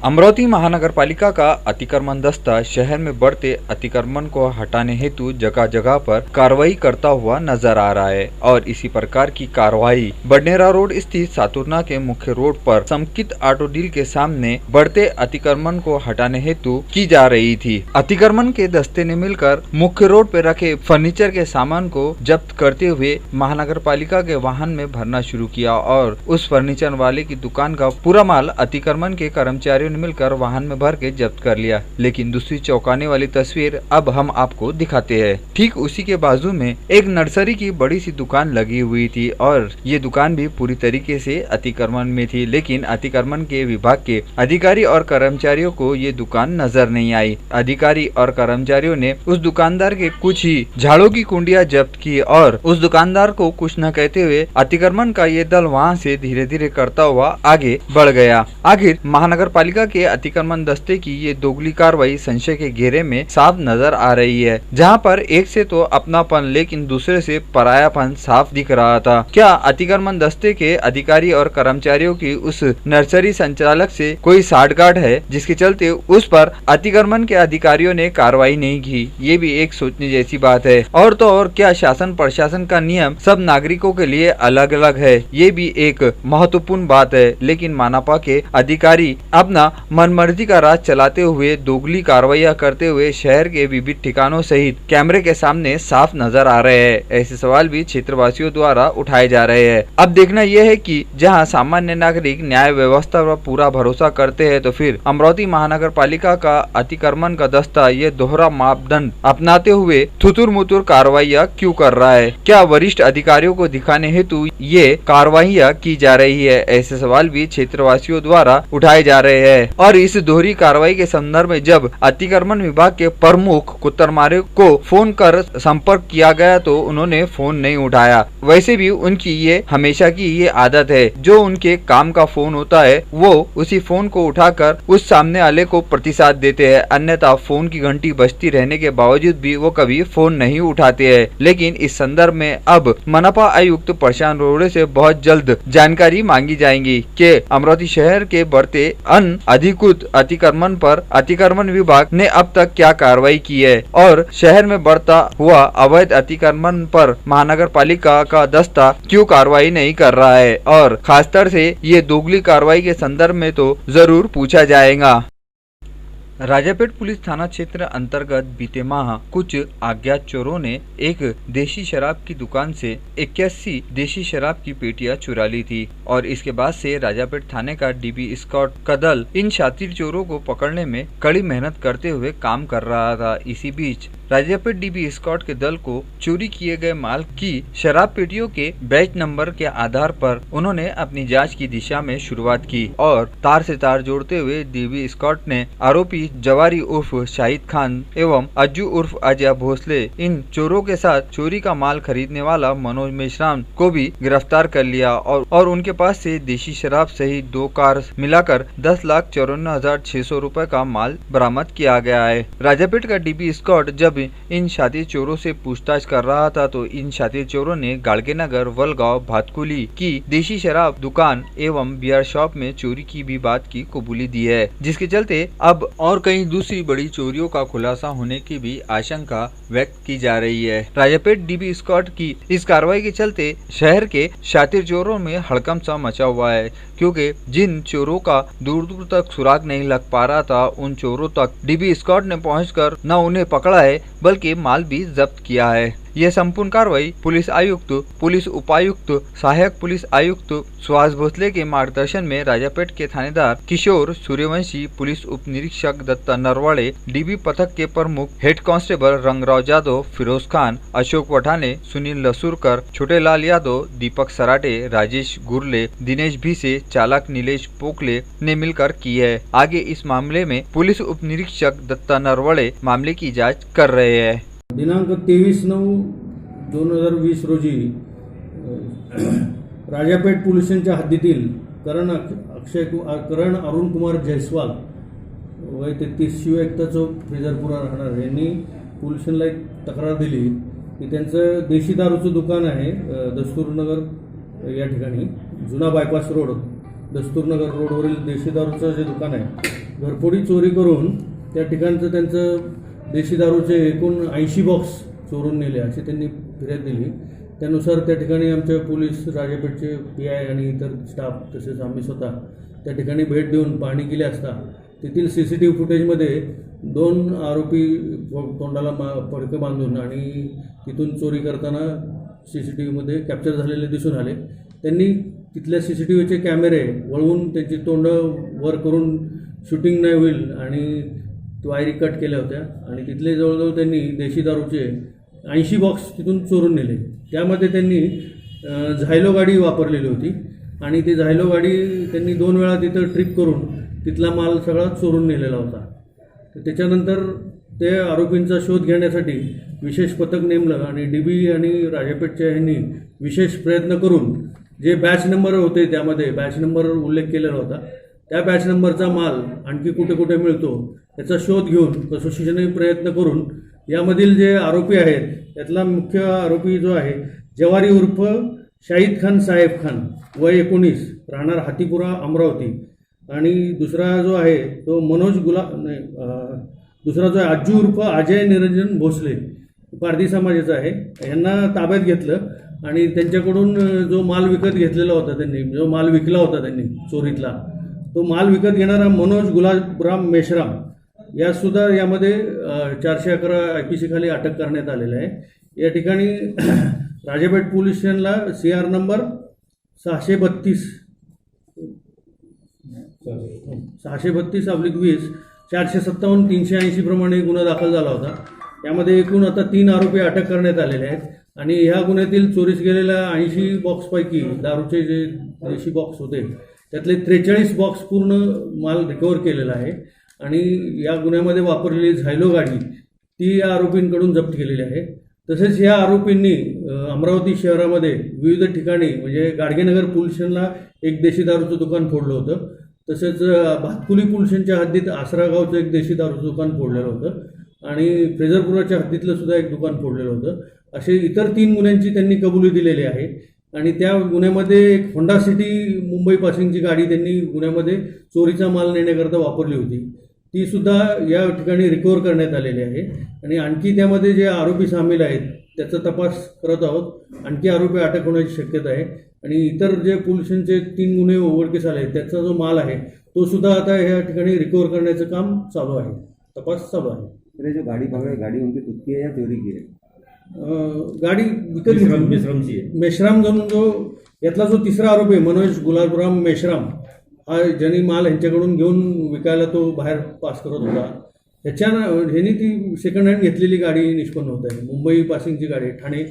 अमरावती महानगर पालिका का अतिक्रमण दस्ता शहर में बढ़ते अतिक्रमण को हटाने हेतु जगह जगह पर कार्रवाई करता हुआ नजर आ रहा है और इसी प्रकार की कार्रवाई बडनेरा रोड स्थित सातुरना के मुख्य रोड पर समेकित ऑटो डील के सामने बढ़ते अतिक्रमण को हटाने हेतु की जा रही थी। अतिक्रमण के दस्ते ने मिलकर मुख्य रोड पर रखे फर्नीचर के सामान को जब्त करते हुए महानगर पालिका के वाहन में भरना शुरू किया और उस फर्नीचर वाले की दुकान का पूरा माल अतिक्रमण के कर्मचारियों मिलकर वाहन में भर के जब्त कर लिया। लेकिन दूसरी चौंकाने वाली तस्वीर अब हम आपको दिखाते हैं। ठीक उसी के बाजू में एक नर्सरी की बड़ी सी दुकान लगी हुई थी और ये दुकान भी पूरी तरीके से अतिक्रमण में थी, लेकिन अतिक्रमण के विभाग के अधिकारी और कर्मचारियों को ये दुकान नजर नहीं आई। अधिकारी और कर्मचारियों ने उस दुकानदार के कुछ ही झाड़ों की कुंडियां जब्त की और उस दुकानदार को कुछ न कहते हुए अतिक्रमण का ये दल वहाँ से धीरे धीरे करता हुआ आगे बढ़ गया। आखिर महानगर पालिका के अतिक्रमण दस्ते की ये दोगली कार्रवाई संशय के घेरे में साफ नजर आ रही है, जहां पर एक से तो अपनापन लेकिन दूसरे से परायापन साफ दिख रहा था। क्या अतिक्रमण दस्ते के अधिकारी और कर्मचारियों की उस नर्सरी संचालक से कोई साठगांठ है, जिसके चलते उस पर अतिक्रमण के अधिकारियों ने कार्रवाई नहीं की? ये भी एक सोचने जैसी बात है। और तो और क्या शासन प्रशासन का नियम सब नागरिकों के लिए अलग अलग है? ये भी एक महत्वपूर्ण बात है। लेकिन मानापा के अधिकारी अपना मनमर्जी का राज चलाते हुए दोगली कार्रवाइयां करते हुए शहर के विविध ठिकानों सहित कैमरे के सामने साफ नजर आ रहे हैं। ऐसे सवाल भी क्षेत्रवासियों द्वारा उठाए जा रहे हैं। अब देखना यह है कि जहां सामान्य नागरिक न्याय व्यवस्था पर पूरा भरोसा करते हैं, तो फिर अमरावती महानगर पालिका का अतिक्रमण का दस्ता ये दोहरा मापदंड अपनाते हुए थुतुर मुतुर कार्रवाइयां क्यों कर रहा है? क्या वरिष्ठ अधिकारियों को दिखाने हेतु ये कार्रवाइयां की जा रही है? ऐसे सवाल भी क्षेत्रवासियों द्वारा उठाए जा रहे हैं। और इस दोहरी कार्रवाई के संदर्भ में जब अतिक्रमण विभाग के प्रमुख कुतरमारे को फोन कर संपर्क किया गया तो उन्होंने फोन नहीं उठाया। वैसे भी उनकी ये हमेशा की ये आदत है, जो उनके काम का फोन होता है वो उसी फोन को उठाकर उस सामने वाले को प्रतिसाद देते हैं, अन्यथा फोन की घंटी बजती रहने के बावजूद भी वो कभी फोन नहीं उठाते हैं। लेकिन इस संदर्भ में अब मनपा आयुक्त प्रशांत रोड़े से बहुत जल्द जानकारी मांगी जाएगी कि अमरावती शहर के बढ़ते अधिकृत अतिक्रमण पर अतिक्रमण विभाग ने अब तक क्या कार्रवाई की है और शहर में बढ़ता हुआ अवैध अतिक्रमण पर महानगर पालिका का दस्ता क्यों कार्रवाई नहीं कर रहा है। और खासतौर से ये दोगली कार्रवाई के संदर्भ में तो जरूर पूछा जाएगा। राजापेट पुलिस थाना क्षेत्र अंतर्गत बीते माह कुछ अज्ञात चोरों ने एक देशी शराब की दुकान से 81 देशी शराब की पेटियां चुरा ली थी और इसके बाद से राजापेट थाने का डीबी स्क्वाड का दल इन शातिर चोरों को पकड़ने में कड़ी मेहनत करते हुए काम कर रहा था। इसी बीच राजापेट डीबी स्क्वाड के दल को चोरी किए गए माल की शराब पेटियों के बैच नंबर के आधार पर उन्होंने अपनी जांच की दिशा में शुरुआत की और तार से तार जोड़ते हुए डीबी स्क्वाड ने आरोपी जवारी उर्फ शाहिद खान एवं अज्जू उर्फ अजय भोसले, इन चोरों के साथ चोरी का माल खरीदने वाला मनोज मेश्राम को भी गिरफ्तार कर लिया और उनके पास से देशी शराब सहित 2 कार मिलाकर 10,54,600 रुपए का माल बरामद किया गया है। राजापेट का डीबी स्क्वाड जब इन शातिर चोरों से पूछताछ कर रहा था तो इन शातिर चोरों ने गाड़गेनगर वलगांव भातकुली की देशी शराब दुकान एवं बियर शॉप में चोरी की भी बात की कबूली दी है, जिसके चलते अब और कई दूसरी बड़ी चोरियों का खुलासा होने की भी आशंका व्यक्त की जा रही है। राजापेट डीबी स्क्वाड की इस कार्रवाई के चलते शहर के शातिर चोरों में हड़कंप सा मचा हुआ है, क्योंकि जिन चोरों का दूर दूर तक सुराग नहीं लग पा रहा था, उन चोरों तक डीबी स्क्वाड ने पहुंचकर न उन्हें पकड़ा है बल्कि माल भी जब्त किया है। यह संपूर्ण कार्रवाई पुलिस आयुक्त, पुलिस उपायुक्त, सहायक पुलिस आयुक्त सुहास भोसले के मार्गदर्शन में राजापेट के थानेदार किशोर सूर्यवंशी, पुलिस उप निरीक्षक दत्ता नरवाड़े, डीबी पथक के प्रमुख हेड कांस्टेबल रंगराव जादव, फिरोज खान, अशोक वठाने, सुनील लसूरकर, छोटेलाल यादव, दीपक सराटे, राजेश गुरले, दिनेश भीसे, चालक नीलेश पोकले ने मिलकर की है। आगे इस मामले में पुलिस उप निरीक्षक दत्ता नरवाड़े मामले की जाँच कर रहे हैं। दिनांक 23/9/2020 रोजी राजापेट पोलिसांच्या हद्दीतील करण अरुण कुमार जयस्वाल वय 33 शिवयुक्त चौक फ्रेजरपुरा राहणार यांनी पोलिसांना एक तक्रार दिली की त्यांचं देशी दारूचं दुकान आहे दस्तूरनगर या ठिकाणी जुना बायपास रोड दस्तूरनगर रोडवरील देशी दारूचं जे दुकान आहे घरफोडी चोरी करून त्या ठिकाणचं त्यांचं देशी दारूचे एकूण 80 बॉक्स चोरून नेले अशी त्यांनी फिर्याद दिली. त्यानुसार त्या ठिकाणी आमच्या पोलीस राजापेठचे PI आणि इतर स्टाफ तसेच आम्ही स्वतः त्या ठिकाणी भेट देऊन पाहणी केली असता तेथील CCTV फुटेजमध्ये 2 आरोपी तोंडाला पडकं बांधून आणि तिथून चोरी करताना CCTVमध्ये कॅप्चर झालेले दिसून आले. त्यांनी तिथल्या CCTVचे कॅमेरे वळवून त्यांची तोंडं वर करून शूटिंग नाही होईल आणि वायरी कट केल्या होत्या आणि तिथले जवळजवळ त्यांनी देशी दारूचे 80 बॉक्स तिथून चोरून नेले. त्यामध्ये त्यांनी झायलो गाडी वापरलेली होती आणि ती झायलो गाडी त्यांनी 2 वेळा तिथं ट्रिप करून तिथला माल सगळा चोरून नेलेला होता. तर त्याच्यानंतर ते आरोपींचा शोध घेण्यासाठी विशेष पथक नेमलं आणि DB आणि राजापेठच्या यांनी विशेष प्रयत्न करून जे बॅच नंबर होते त्यामध्ये बॅच नंबर उल्लेख केलेला होता त्या बॅच नंबरचा माल आणखी कुठे कुठे मिळतो याचा शोध घेऊन कसोशीने प्रयत्न करून यामधील जे आरोपी आहेत त्यातला मुख्य आरोपी जो आहे जवारी उर्फ शाहिद खान साहेब खान वय 19 राहणार हातीपुरा अमरावती आणि दुसरा जो आहे तो मनोज दुसरा जो आहे अज्जू उर्फ अजय निरंजन भोसले पारधी समाजाचा आहे. यांना ताब्यात घेतलं आणि त्यांच्याकडून जो माल विकत घेतलेला होता त्यांनी जो माल विकला होता त्यांनी चोरीतला तो माल विकत घेणारा मनोज गुलाबराम मेश्राम यासुद्धा यामध्ये 411 IPC खाली अटक करण्यात आलेलं आहे. या ठिकाणी राजापेठ पोलीस स्टेशनला CR नंबर 632/20 457 380 प्रमाणे गुन्हा दाखल झाला होता. यामध्ये एकूण आता 3 आरोपी अटक करण्यात आलेले आहेत आणि ह्या गुन्ह्यातील चोरीस गेलेल्या 80 बॉक्सपैकी दारूचे जे देशी बॉक्स होते त्यातले 43 बॉक्स पूर्ण माल रिकवर केलेला आहे आणि या गुन्ह्यामध्ये वापरलेली झायलो गाडी ती या आरोपींकडून जप्त केलेली आहे. तसेच या आरोपींनी अमरावती शहरामध्ये विविध ठिकाणी म्हणजे गाडगेनगर पोलीस स्टेशनला एक देशी दारूचं दुकान फोडलं होतं. तसेच भातकुली पोलीस स्टेशनच्या हद्दीत आसरा गावचं एक देशी दारूचं दुकान फोडलेलं होतं आणि फ्रेझरपुराच्या हद्दीतलं सुद्धा एक दुकान फोडलेलं होतं. असे इतर 3 गुन्ह्यांची त्यांनी कबुली दिलेली आहे आणि त्या गुन्ह्यामध्ये एक होंडा सिटी मुंबई पासिंगची गाडी त्यांनी गुन्ह्यामध्ये चोरीचा माल नेण्याकरता वापरली होती ती सुद्धा या ठिकाणी रिकवर करण्यात आलेली आहे आणि आणखी त्यामध्ये जे आरोपी सामील आहेत त्याचा तपास करत आहोत. आणखी आरोपी अटक होण्याची शक्यता आहे आणि इतर जे पोलिसांचे 3 गुन्हे उघडकीस आले त्याचा जो माल आहे तो सुद्धा आता या ठिकाणी रिकवर करण्याचं काम चालू आहे. तपास चालू आहे. जो गाड़ी पकड़े गाड़ी उनकी खुद की है या चोरी की है? गाडी विकत मेश्राम म्हणून जो यातला जो तिसरा आरोपी मनोज गुलाबराम मेश्राम हा ज्यांनी माल यांच्याकडून घेऊन विकायला तो बाहेर पास करत होता ह्यांनी ती सेकंड हँड घेतलेली गाडी निष्पन्न होत आहे. मुंबई पासिंगची गाडी ठाणे.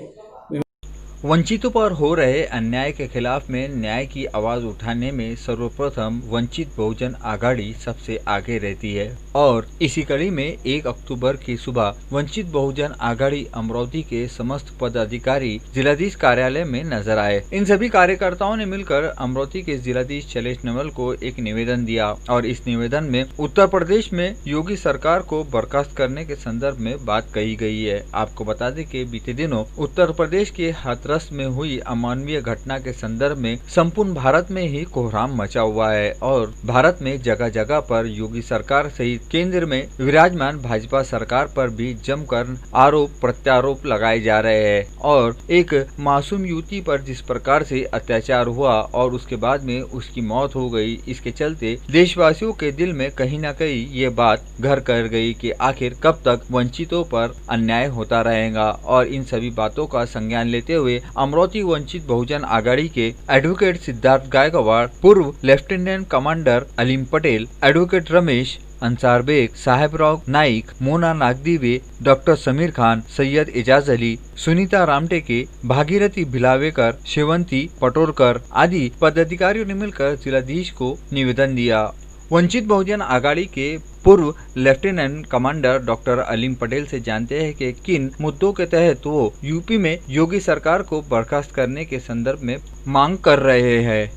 वंचितों पर हो रहे अन्याय के खिलाफ में न्याय की आवाज उठाने में सर्वप्रथम वंचित बहुजन आघाड़ी सबसे आगे रहती है और इसी कड़ी में 1 अक्टूबर की सुबह वंचित बहुजन आघाड़ी अमरावती के समस्त पदाधिकारी जिलाधीश कार्यालय में नजर आए. इन सभी कार्यकर्ताओं ने मिलकर अमरावती के जिलाधीश शैलेश नवल को एक निवेदन दिया और इस निवेदन में उत्तर प्रदेश में योगी सरकार को बर्खास्त करने के संदर्भ में बात कही गई है. आपको बता दें कि बीते दिनों उत्तर प्रदेश के हाथरस में हुई अमानवीय घटना के संदर्भ में संपूर्ण भारत में ही कोहराम मचा हुआ है और भारत में जगह जगह पर योगी सरकार सहित केंद्र में विराजमान भाजपा सरकार पर भी जमकर आरोप प्रत्यारोप लगाए जा रहे हैं और एक मासूम युवती पर जिस प्रकार से अत्याचार हुआ और उसके बाद में उसकी मौत हो गई, इसके चलते देशवासियों के दिल में कहीं न कहीं ये बात घर कर गई कि आखिर कब तक वंचितों पर अन्याय होता रहेगा. और इन सभी बातों का संज्ञान लेते हुए अमरावती वंचित बहुजन आघाड़ी के एडवोकेट सिद्धार्थ गायकवाड़, पूर्व lieutenant commander Aleem Patel, advocate Ramesh Ansar Baig, Sahebrao Naik, Mona Nagdive, doctor Samir Khan, Syed Ejaz Ali, Sunita Ramteke, Bhagirathi Bhilawekar, Shevanti Patorkar आदि पदाधिकारियों ने मिलकर जिलाधीश को निवेदन दिया. वंचित बहुजन आघाड़ी के पूर्व lieutenant commander doctor Aleem Patel से जानते हैं कि किन मुद्दों के तहत वो यूपी में योगी सरकार को बर्खास्त करने के संदर्भ में मांग कर रहे हैं.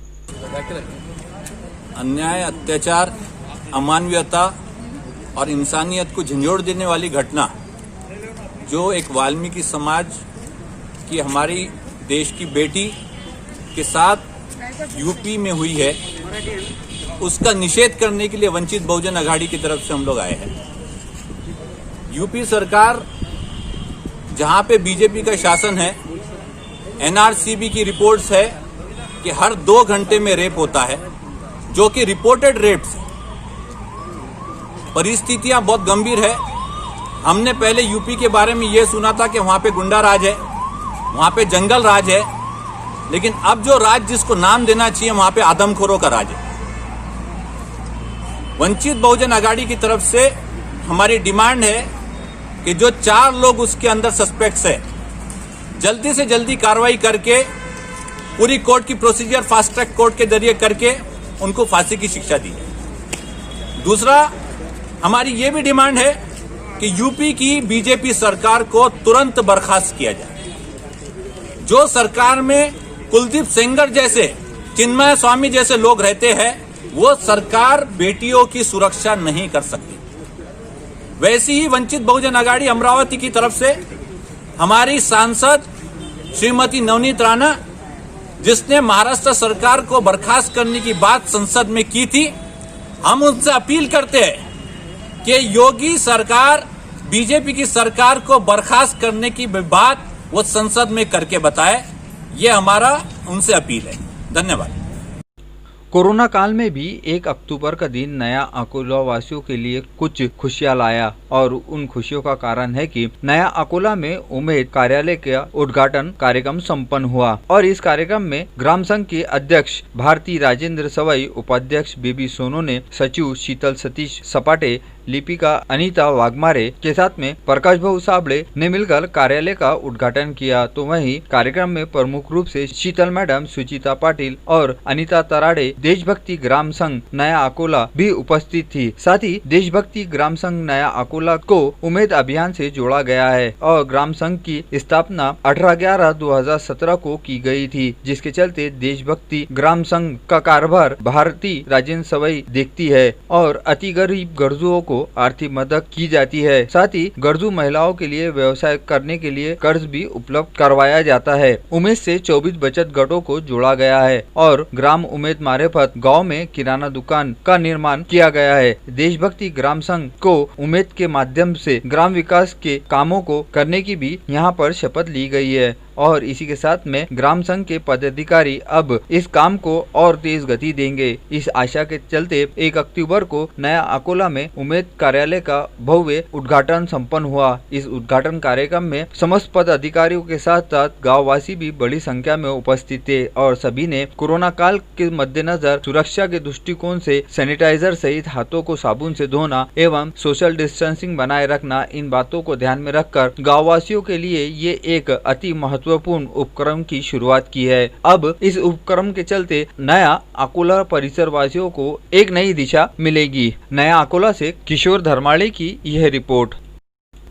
अन्याय, अत्याचार, अमानवीयता और इंसानियत को झंझोड़ देने वाली घटना जो एक वाल्मीकि समाज की हमारी देश की बेटी के साथ यूपी में हुई है उसका निषेध करने के लिए वंचित बहुजन अघाड़ी की तरफ से हम लोग आए हैं। यूपी सरकार जहां पे बीजेपी का शासन है, एनआरसीबी की रिपोर्ट्स है कि हर 2 घंटे में रेप होता है, जो कि रिपोर्टेड रेप्स है। परिस्थितियां बहुत गंभीर है। हमने पहले यूपी के बारे में यह सुना था कि वहां पे गुंडा राज है, वहां पे जंगल राज है, लेकिन अब जो राज जिसको नाम देना चाहिए वहां पे आदमखोरों का राज है। वंचित बहुजन अघाड़ी की तरफ से हमारी डिमांड है कि जो 4 लोग उसके अंदर सस्पेक्ट्स है, जल्दी से जल्दी कार्रवाई करके पूरी कोर्ट की प्रोसीजर फास्ट ट्रैक कोर्ट के जरिए करके उनको फांसी की शिक्षा दी है। दूसरा, हमारी ये भी डिमांड है कि यूपी की बीजेपी सरकार को तुरंत बर्खास्त किया जाए। जो सरकार में कुलदीप सेंगर जैसे, चिन्मय स्वामी जैसे लोग रहते हैं, वो सरकार बेटियों की सुरक्षा नहीं कर सकती। वैसी ही वंचित बहुजन अघाड़ी अमरावती की तरफ से हमारी सांसद श्रीमती नवनीत राणा, जिसने महाराष्ट्र सरकार को बर्खास्त करने की बात संसद में की थी, हम उनसे अपील करते हैं कि योगी सरकार, बीजेपी की सरकार को बर्खास्त करने की बात वो संसद में करके बताए। ये हमारा उनसे अपील है। धन्यवाद। कोरोना काल में भी 1 अक्टूबर का दिन नया अकोला वासियों के लिए कुछ खुशियां लाया और उन खुशियों का कारण है कि नया अकोला में उमेद कार्यालय का उद्घाटन कार्यक्रम संपन्न हुआ और इस कार्यक्रम में ग्राम संघ के अध्यक्ष भारती राजेंद्र सवाई, उपाध्यक्ष बीबी सोनू ने, सचिव शीतल सतीश सपाटे, लिपिका अनीता वाघमारे के साथ में प्रकाश भाऊ साबड़े ने मिलकर कार्यालय का उद्घाटन किया। तो वहीं कार्यक्रम में प्रमुख रूप से शीतल मैडम, सुचिता पाटिल और अनीता तराड़े, देशभक्ति ग्राम संघ नया अकोला भी उपस्थित थी। साथ ही देशभक्ति ग्राम संघ नया अकोला को उमेद अभियान से जोड़ा गया है और ग्राम संघ की स्थापना 18/11/2017 को की गई थी, जिसके चलते देशभक्ति ग्राम संघ का कारभार भारती राजेंद्र सवाई देखती है और अति गरीब गर्जुओं को आर्थिक मदद की जाती है। साथ ही गर्जू महिलाओं के लिए व्यवसाय करने के लिए कर्ज भी उपलब्ध करवाया जाता है। उमेद से 24 बचत गटों को जोड़ा गया है और ग्राम उमेद मारेफत गांव में किराना दुकान का निर्माण किया गया है। देशभक्ति ग्राम संघ को उमेद के माध्यम से ग्राम विकास के कामों को करने की भी यहाँ पर शपथ ली गई है और इसी के साथ में ग्राम संघ के पदाधिकारी अब इस काम को और तेज गति देंगे। इस आशा के चलते 1 अक्टूबर को नया अकोला में उमेद कार्यालय का भव्य उद्घाटन संपन्न हुआ। इस उद्घाटन कार्यक्रम में समस्त पदाधिकारियों के साथ साथ गाँववासी भी बड़ी संख्या में उपस्थित थे और सभी ने कोरोना काल के मद्देनजर सुरक्षा के दृष्टिकोण से सैनिटाइजर सहित हाथों को साबुन से धोना एवं सोशल डिस्टेंसिंग बनाए रखना, इन बातों को ध्यान में रखकर गाँववासियों के लिए ये एक अति महत्वपूर्ण उपक्रम की शुरुआत की है। अब इस उपक्रम के चलते नया अकोला परिसर वासियों को एक नई दिशा मिलेगी। नया अकोला से किशोर धर्माड़े की यह रिपोर्ट।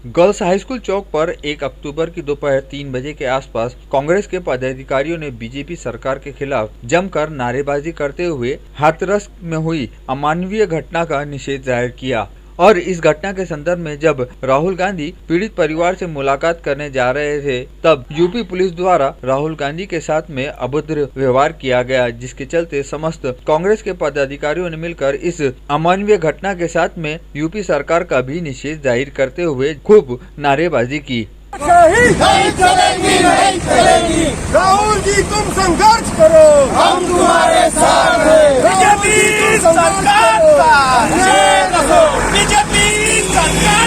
गर्ल्स हाई स्कूल चौक पर 1 अक्टूबर की दोपहर 3 बजे के आसपास कांग्रेस के पदाधिकारियों ने बीजेपी सरकार के खिलाफ जमकर नारेबाजी करते हुए हाथरस में हुई अमानवीय घटना का निषेध जाहिर किया और इस घटना के संदर्भ में जब राहुल गांधी पीड़ित परिवार से मुलाकात करने जा रहे थे, तब यूपी पुलिस द्वारा राहुल गांधी के साथ में अभद्र व्यवहार किया गया, जिसके चलते समस्त कांग्रेस के पदाधिकारियों ने मिलकर इस अमानवीय घटना के साथ में यूपी सरकार का भी निषेध जाहिर करते हुए खूब नारेबाजी की। नहीं चलेगी, नहीं चलेगी। राहुल जी तुम संघर्ष करो, हम तुम्हारे साथ हैं। बीजेपी सरकार बीजेपी सरकार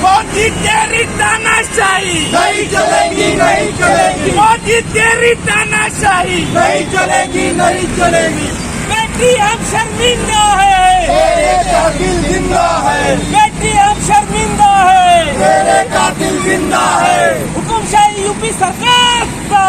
मोदी तेरी तानाशाही नहीं चलेगी, नहीं चलेगी। मोदी तेरी तानाशाही नहीं चलेगी, नहीं चलेगी। बेटी हम शर्मिंदा है, तेरे कातिल जिंदा है। बेटी हम शर्मिंदा है, तेरे कातिल जिंदा है। हुकुमशाही यूपी सरकार का,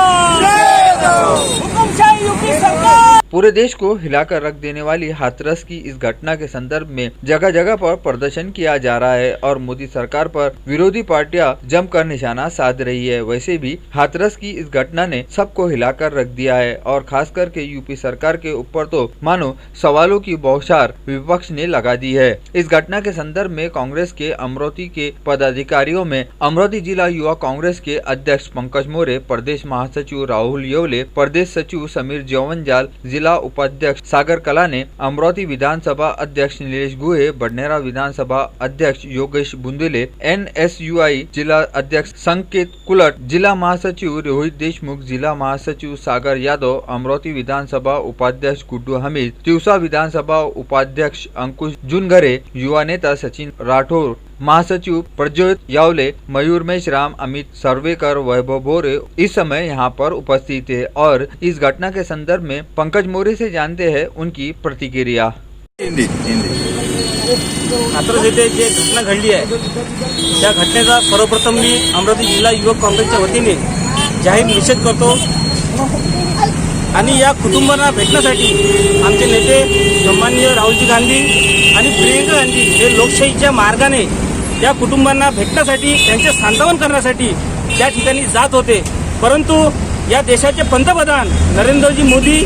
हुकुमशाही यूपी सरकार। पूरे देश को हिलाकर रख देने वाली हाथरस की इस घटना के संदर्भ में जगह जगह पर प्रदर्शन किया जा रहा है और मोदी सरकार पर विरोधी पार्टियां जमकर निशाना साध रही है। वैसे भी हाथरस की इस घटना ने सबको हिलाकर रख दिया है और खास करके यूपी सरकार के ऊपर तो मानो सवालों की बौछार विपक्ष ने लगा दी है। इस घटना के संदर्भ में कांग्रेस के अमरावती के पदाधिकारियों में अमरावती जिला युवा कांग्रेस के अध्यक्ष पंकज मोरे, प्रदेश महासचिव राहुल येवले, प्रदेश सचिव समीर जवंजाल, जिला उपाध्यक्ष सागर कलाने, अमरावती विधानसभा अध्यक्ष नीलेश गुहे, बडनेरा विधानसभा अध्यक्ष योगेश बुंदेले, NSUI जिला अध्यक्ष संकेत कुलट, जिला महासचिव रोहित देशमुख, जिला महासचिव सागर यादव, अमरावती विधानसभा उपाध्यक्ष गुड्डू हमीद, तिवसा विधानसभा उपाध्यक्ष अंकुश जुनघरे, युवा नेता सचिन राठौर, महासचिव प्रज्योत यावले, मयूर मेश्राम, अमित सर्वेकर, वैभव बोरे इस समय यहाँ पर उपस्थित थे और इस घटना के संदर्भ में पंकज मोरे से जानते हैं उनकी प्रतिक्रिया। हाथरस येथे जे घटना घडली आहे त्या घटनेचा सर्वप्रथम मी अमरावती जिल्हा युवक काँग्रेसच्या वतीने जाहीर निषेध करतो आणि या कुटुंबांना भेटण्यासाठी आमचे नेते सन्माननीय राहुलजी गांधी आणि प्रियंका गांधी हे लोकशाहीच्या मार्गाने त्या कुटुंबांना भेटण्यासाठी त्यांचे सांत्वन करण्यासाठी त्या ठिकाणी जात होते, परंतु या देशाचे पंतप्रधान नरेंद्रजी मोदी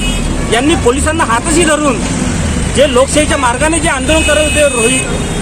यांनी पोलिसांना हाताशी धरून जे लोकशाहीच्या मार्गाने जे आंदोलन करत होते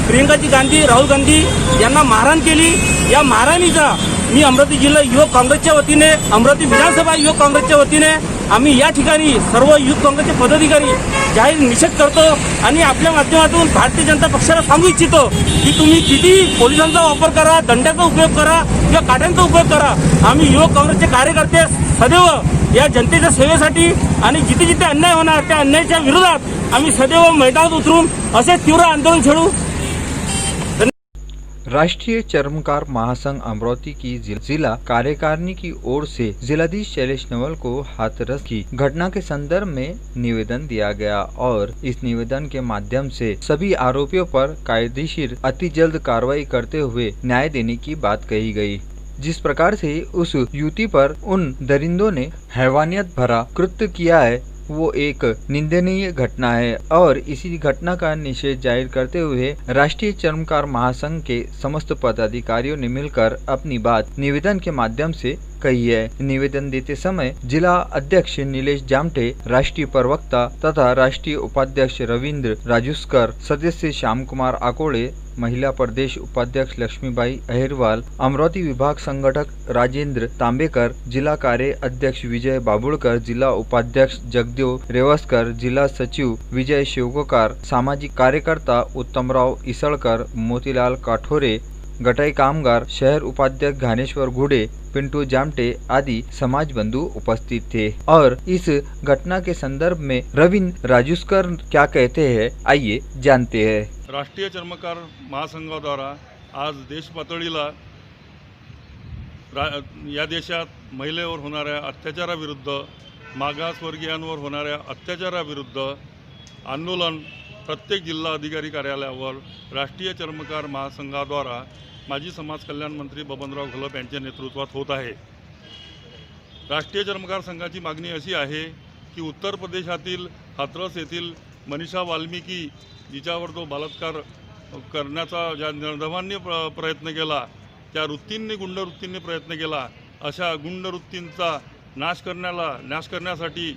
प्रियंकाजी गांधी, राहुल गांधी यांना मारहाण केली। या मारहाणीचा मी अमरावती जिल्हा युवक काँग्रेसच्या वतीने, अमरावती विधानसभा युवक काँग्रेसच्या वतीने आम्ही या ठिकाणी सर्व युथ काँग्रेसचे पदाधिकारी जाहीर निषेध करतो आणि आपल्या माध्यमातून भारतीय जनता पक्षाला सांगू इच्छितो की तुम्ही किती पोलिसांचा वापर करा, दंडाचा उपयोग करा किंवा काट्यांचा उपयोग करा, आम्ही युवक काँग्रेसचे कार्यकर्ते सदैव या जनतेच्या सेवेसाठी आणि जिथे जिथे अन्याय होणार त्या अन्यायाच्या विरोधात आम्ही सदैव मैदानात उतरून असे तीव्र आंदोलन छेडू। राष्ट्रीय चर्मकार महासंघ अमरावती की जिला कार्यकारिणी की ओर से जिलाधीश शैलेश नवल को हाथरस की घटना के संदर्भ में निवेदन दिया गया और इस निवेदन के माध्यम से सभी आरोपियों पर कायदेशीर अति जल्द कार्रवाई करते हुए न्याय देने की बात कही गई। जिस प्रकार से उस युवती पर उन दरिंदों ने हैवानियत भरा कृत्य किया है वो एक निंदनीय घटना है और इसी घटना का निषेध जाहिर करते हुए राष्ट्रीय चर्मकार महासंघ के समस्त पदाधिकारियों ने मिलकर अपनी बात निवेदन के माध्यम से कही है। निवेदन देते समय जिला अध्यक्ष नीलेश जामटे, राष्ट्रीय प्रवक्ता तथा राष्ट्रीय उपाध्यक्ष रविंद्र राजूस्कर, सदस्य श्याम कुमार आकोड़े, महिला प्रदेश उपाध्यक्ष लक्ष्मीबाई अहिरवाल, अमरावती विभाग संगठक राजेंद्र तांबेकर, जिला कार्य अध्यक्ष विजय बाबुळकर, जिला उपाध्यक्ष जगदेव रेवस्कर, जिला सचिव विजय शिवगोकार, सामाजिक कार्यकर्ता उत्तमराव इसळकर, मोतीलाल काठोरे, गटाई कामगार, शहर उपाध्यक्ष घानेश्वर घुड़े, पिंटू जामटे आदि समाज बंधु उपस्थित थे। और इस घटना के संदर्भ में रविंद्र राजूस्कर क्या कहते हैं, आइए जानते हैं। राष्ट्रीय चर्मकार महासंघाद्वारा आज देश पातळीला या देशात महिलेवर होणाऱ्या अत्याचाराविरुद्ध, मागासवर्गीयांवर होणाऱ्या अत्याचाराविरुद्ध आंदोलन प्रत्येक जिल्हा अधिकारी कार्यालयावर राष्ट्रीय चर्मकार महासंघाद्वारा माजी समाज कल्याण मंत्री बबनराव घोलप यांच्या नेतृत्वात होत आहे। राष्ट्रीय चर्मकार संघाची मागणी अशी आहे की उत्तर प्रदेशातील हाथरस येथील मनीषा वाल्मिकी जिच्यावर तो बलात्कार करण्याचा ज्या निर्धमांनी प्रयत्न केला, त्या वृत्तींनी गुंडवृत्तींनी प्रयत्न केला, अशा गुंडवृत्तींचा नाश करण्यासाठी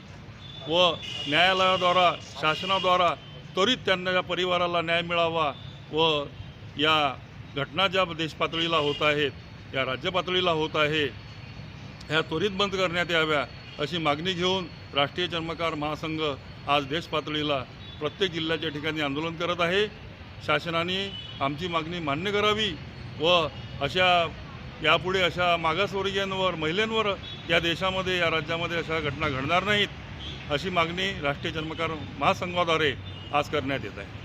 व न्यायालयाद्वारा, शासनाद्वारा त्वरित त्यांना या परिवाराला न्याय मिळावा व या घटना ज्या देश पातळीला होत आहेत, या राज्य पातळीला होत आहे, ह्या त्वरित बंद करण्यात याव्या अशी मागणी घेऊन राष्ट्रीय चर्मकार महासंघ आज देश पातळीला प्रत्येक जिल्ह्याच्या ठिकाणी आंदोलन करत आहे। शासनाने आमची मागणी मान्य करावी व अशा यापुढे अशा मागासवर्गीयांवर, महिलांवर या देशामध्ये, या राज्यामध्ये अशा घटना घडणार नाहीत अशी मागणी राष्ट्रीय चर्मकार महासंघाद्वारे आज करण्यात येत आहे।